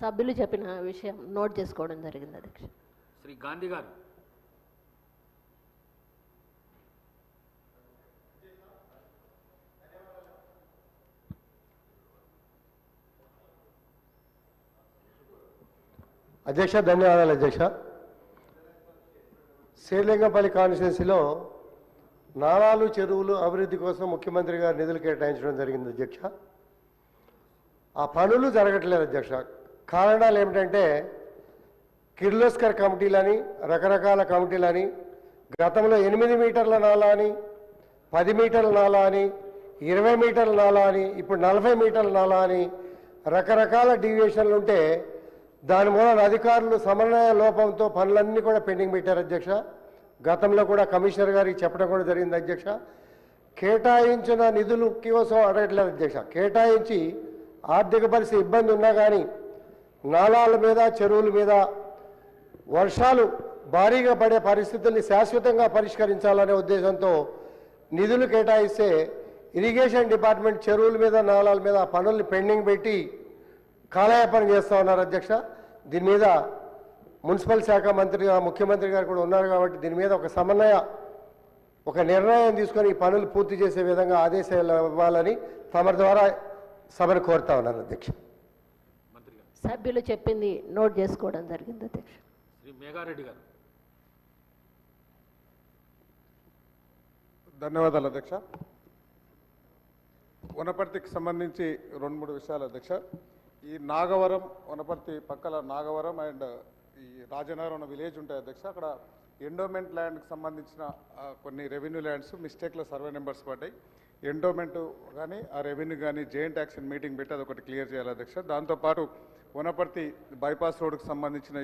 సభ్యులు చెప్పిన విషయం నోట్ చేసుకోవడం జరిగింది అధ్యక్ష. శ్రీ గాంధీ గారు. అధ్యక్ష ధన్యవాదాలు అధ్యక్ష. శ్రీలింగంపల్లి కాన్స్టిట్యున్సీలో నాలాలు చెరువులు అభివృద్ధి కోసం ముఖ్యమంత్రి గారు నిధులు కేటాయించడం జరిగింది అధ్యక్ష. ఆ పనులు జరగట్లేదు అధ్యక్ష. కారణాలు ఏమిటంటే కిర్లోస్కర్ కమిటీలని రకరకాల కమిటీలని గతంలో 8 మీటర్ల నాలా అని 10 మీటర్ల నాలా అని 20 మీటర్ల నాలా అని ఇప్పుడు 40 మీటర్ల నాలా అని రకరకాల డీవియేషన్లు ఉంటే దాని మూలన అధికారులు సమన్వయ లోపంతో పనులన్నీ కూడా పెండింగ్ పెట్టారు అధ్యక్ష. గతంలో కూడా కమిషనర్ గారికి చెప్పడం కూడా జరిగింది అధ్యక్ష. కేటాయించిన నిధులు కోసం అడగట్లేదు అధ్యక్ష. కేటాయించి ఆర్థిక పరిస్థితి ఇబ్బంది ఉన్నా కానీ నాలాల మీద చెరువుల మీద వర్షాలు భారీగా పడే పరిస్థితుల్ని శాశ్వతంగా పరిష్కరించాలనే ఉద్దేశంతో నిధులు కేటాయిస్తే ఇరిగేషన్ డిపార్ట్మెంట్ చెరువుల మీద నాలాల మీద ఆ పనుల్ని పెండింగ్ పెట్టి కాలయాపన చేస్తూ ఉన్నారు అధ్యక్ష. దీని మీద మున్సిపల్ శాఖ మంత్రిగా ముఖ్యమంత్రి గారు కూడా ఉన్నారు కాబట్టి దీని మీద ఒక నిర్ణయం తీసుకొని ఈ పనులు పూర్తి చేసే విధంగా ఆదేశాలు ఇవ్వాలని తమ ద్వారా సభను కోరుతా ఉన్నారు అధ్యక్ష. సభ్యులు చెప్పింది నోట్ చేసుకోవడం జరిగింది అధ్యక్ష. శ్రీ మేఘారెడ్డి గారు. ధన్యవాదాలు అధ్యక్ష. వనపర్తికి సంబంధించి 2-3 విషయాలు అధ్యక్ష. ఈ నాగవరం వనపర్తి పక్కల నాగవరం అండ్ ఈ రాజనగరం విలేజ్ ఉంటాయి అధ్యక్ష. అక్కడ ఎండోమెంట్ ల్యాండ్కి సంబంధించిన కొన్ని రెవెన్యూ ల్యాండ్స్ మిస్టేక్లో సర్వే నెంబర్స్ పడ్డాయి. ఎండోమెంట్ కానీ ఆ రెవెన్యూ కానీ జాయింట్ యాక్షన్ మీటింగ్ పెట్టి అదొకటి క్లియర్ చేయాలి అధ్యక్ష. దాంతోపాటు వనపర్తి బైపాస్ రోడ్కి సంబంధించిన